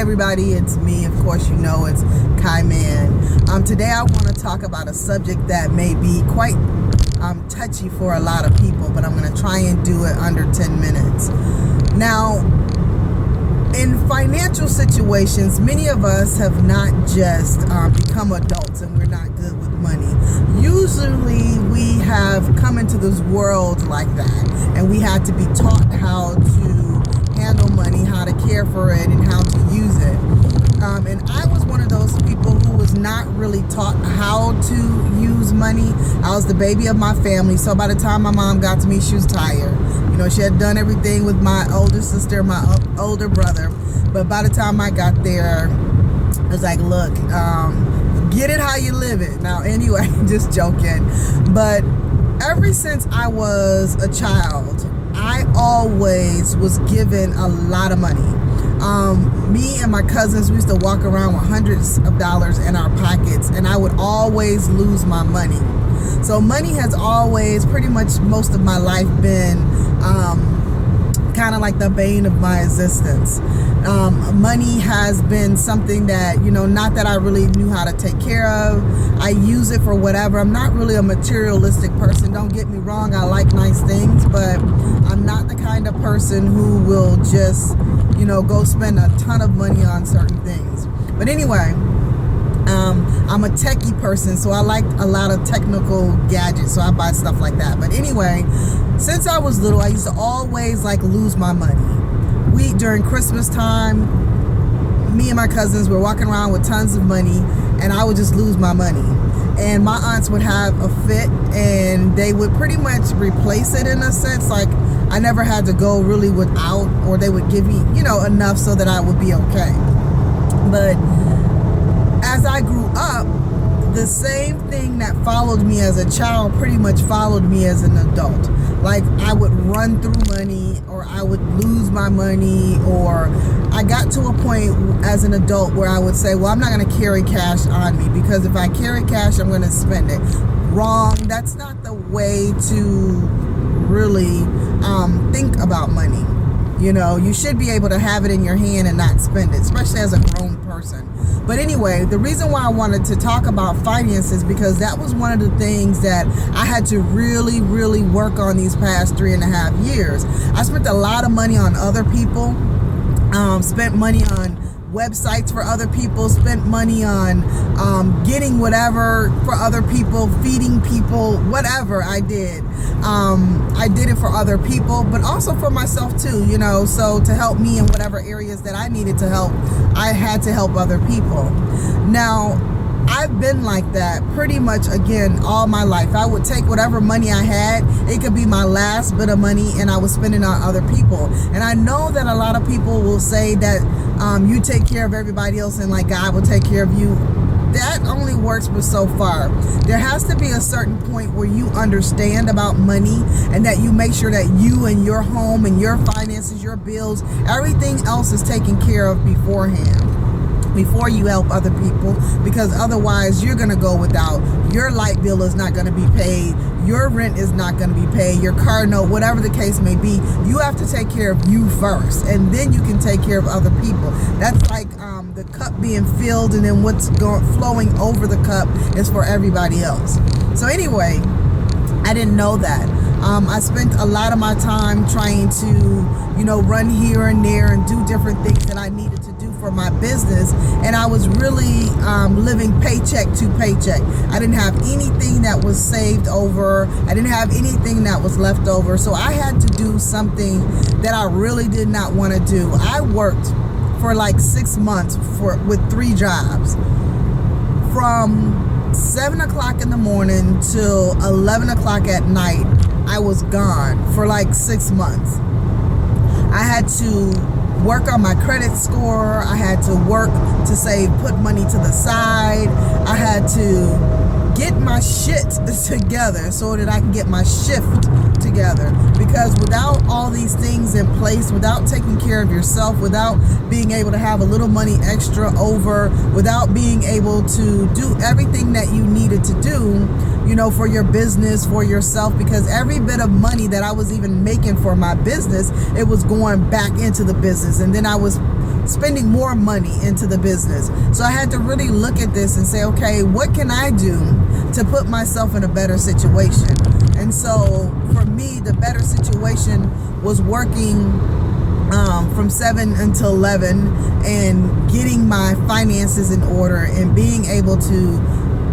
everybody, it's me. Of course, you know it's Kai Man. Today I want to talk about a subject that may be quite touchy for a lot of people, but I'm going to try and do it under 10 minutes. Now, in financial situations, many of us have not just become adults and we're not good with money. Usually we have come into this world like that, and we had to be taught how to handle money, how to care for it, and how to use it. And I was one of those people who was not really taught how to use money. I was the baby of my family, so by the time my mom got to me, she was tired. You know, she had done everything with my older sister, my older brother, but by the time I got there, I was like, look, get it how you live it. Now, anyway, just joking. But ever since I was a child, I always was given a lot of money. Me and my cousins, we used to walk around with hundreds of dollars in our pockets, and I would always lose my money. So money has always, pretty much most of my life, been kind of like the bane of my existence. Money has been something that, you know, not that I really knew how to take care of. I use it for whatever. I'm not really a materialistic person. Don't get me wrong. I like nice things, but I'm not the kind of person who will just, you know, go spend a ton of money on certain things. But anyway, I'm a techie person, so I like a lot of technical gadgets, so I buy stuff like that. But anyway, since I was little, I used to always like lose my money. During Christmas time, me and my cousins were walking around with tons of money, and I would just lose my money. And my aunts would have a fit, and they would pretty much replace it in a sense. Like, I never had to go really without, or they would give me, you know, enough so that I would be okay. But as I grew up, the same thing that followed me as a child pretty much followed me as an adult. Like, I would run through money, or I would lose my money, or I got to a point as an adult where I would say, well, I'm not going to carry cash on me, because if I carry cash, I'm going to spend it. Wrong. That's not the way to really think about money. You know, you should be able to have it in your hand and not spend it, especially as a grown person. But anyway, the reason why I wanted to talk about finances, because that was one of the things that I had to really, really work on these past 3.5 years. I spent a lot of money on other people, spent money on websites for other people, spent money on getting whatever for other people, feeding people, whatever I did. I did it for other people, but also for myself too, you know, so to help me in whatever areas that I needed to help, I had to help other people. Now, I've been like that pretty much, again, all my life. I would take whatever money I had, it could be my last bit of money, and I would spend it on other people. And I know that a lot of people will say that you take care of everybody else and like God will take care of you. That only works for so far. There has to be a certain point where you understand about money, and that you make sure that you and your home and your finances, your bills, everything else is taken care of beforehand, before you help other people, because otherwise you're going to go without. Your light bill is not going to be paid. Your rent is not going to be paid. Your car note, whatever the case may be, you have to take care of you first, and then you can take care of other people. That's like the cup being filled, and then what's flowing over the cup is for everybody else. So anyway, I didn't know that. I spent a lot of my time trying to, you know, run here and there and do different things that I needed to do for my business, and I was really living paycheck to paycheck. I didn't have anything that was saved over. I didn't have anything that was left over, so I had to do something that I really did not want to do. I worked for like 6 months with 3 jobs, from 7 o'clock in the morning till 11 o'clock at night. I was gone for like 6 months. I had to work on my credit score. I had to work to save, put money to the side. I had to get my shit together so that I can get my shift together. Because without all these things in place, without taking care of yourself, without being able to have a little money extra over, without being able to do everything that you needed to do, for your business, for yourself, because every bit of money that I was even making for my business, it was going back into the business, and then I was spending more money into the business. So I had to really look at this and say, okay, what can I do to put myself in a better situation? And so for me, the better situation was working from 7 until 11 and getting my finances in order and being able to,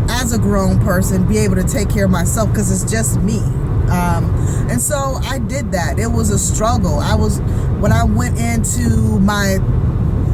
as a grown person, be able to take care of myself, because it's just me. And so I did that. It was a struggle. When I went into my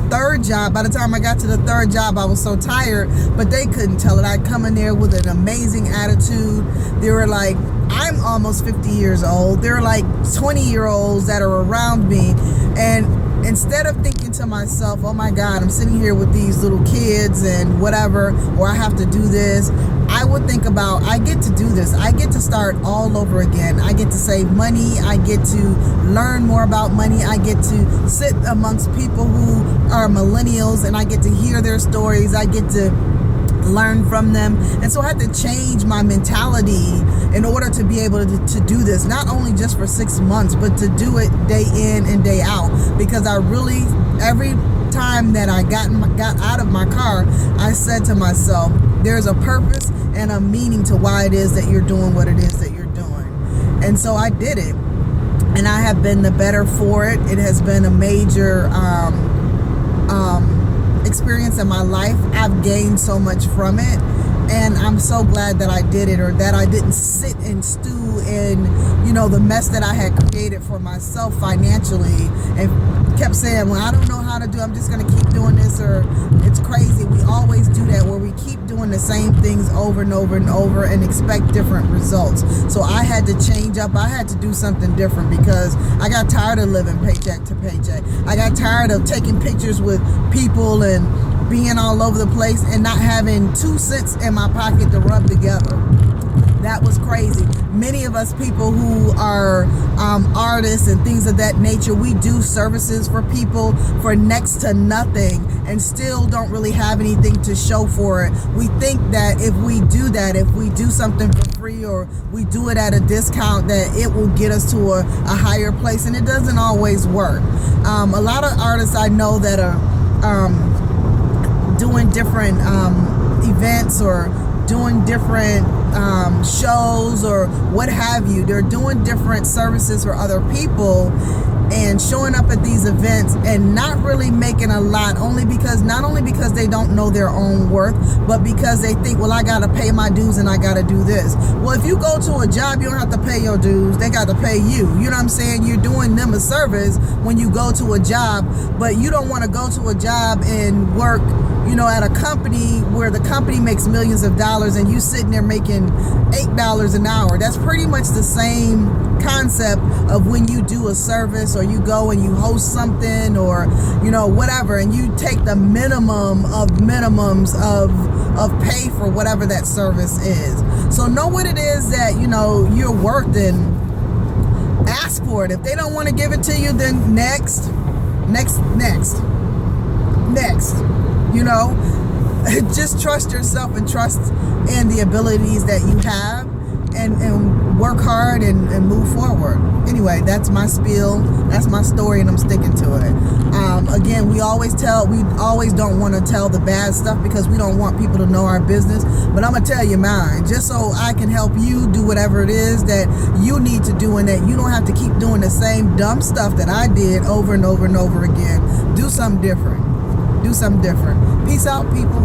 third job, by the time I got to the third job, I was so tired, but they couldn't tell it. I'd come in there with an amazing attitude. They were like, I'm almost 50 years old. There are like 20-year-olds that are around me. And instead of thinking to myself, oh my God, I'm sitting here with these little kids and whatever, or I have to do this, I would think about, I get to do this. I get to start all over again. I get to save money. I get to learn more about money. I get to sit amongst people who are millennials, and I get to hear their stories. I get to learn from them. And so I had to change my mentality in order to be able to do this, not only just for 6 months, but to do it day in and day out. Because I really, every time that I got out of my car, I said to myself, there's a purpose and a meaning to why it is that you're doing what it is that you're doing. And so I did it, and I have been the better for it. It has been a major experience in my life. I've gained so much from it, and I'm so glad that I did it, or that I didn't sit and stew in the mess that I had created for myself financially, and kept saying, well, I don't know how to do, I'm just going to keep doing this, or it's crazy. We always do that, where we keep doing the same things over and over and over and expect different results. So I had to change up. I had to do something different, because I got tired of living paycheck to paycheck. I got tired of taking pictures with people and being all over the place and not having 2 cents in my pocket to rub together. That was crazy. Many of us people who are artists and things of that nature, we do services for people for next to nothing and still don't really have anything to show for it. We think that if we do that, if we do something for free or we do it at a discount, that it will get us to a higher place, and it doesn't always work. A lot of artists I know that are doing different events or doing different shows or what have you. They're doing different services for other people and showing up at these events and not really making a lot, not only because they don't know their own worth, but because they think, well, I gotta pay my dues and I gotta do this. Well, if you go to a job, you don't have to pay your dues, they got to pay you. You know what I'm saying? You're doing them a service when you go to a job, but you don't want to go to a job and work at a company where the company makes millions of dollars and you sitting there making $8 an hour. That's pretty much the same concept of when you do a service or you go and you host something or whatever, and you take the minimum of minimums of pay for whatever that service is. So know what it is that you're worth and ask for it. If they don't want to give it to you, then next. Just trust yourself and trust in the abilities that you have, and work hard and move forward. Anyway, that's my spiel, that's my story, and I'm sticking to it. Again, we always don't want to tell the bad stuff because we don't want people to know our business, but I'm gonna tell you mine, just so I can help you do whatever it is that you need to do, and that you don't have to keep doing the same dumb stuff that I did over and over and over again. Do something different. Peace out, people.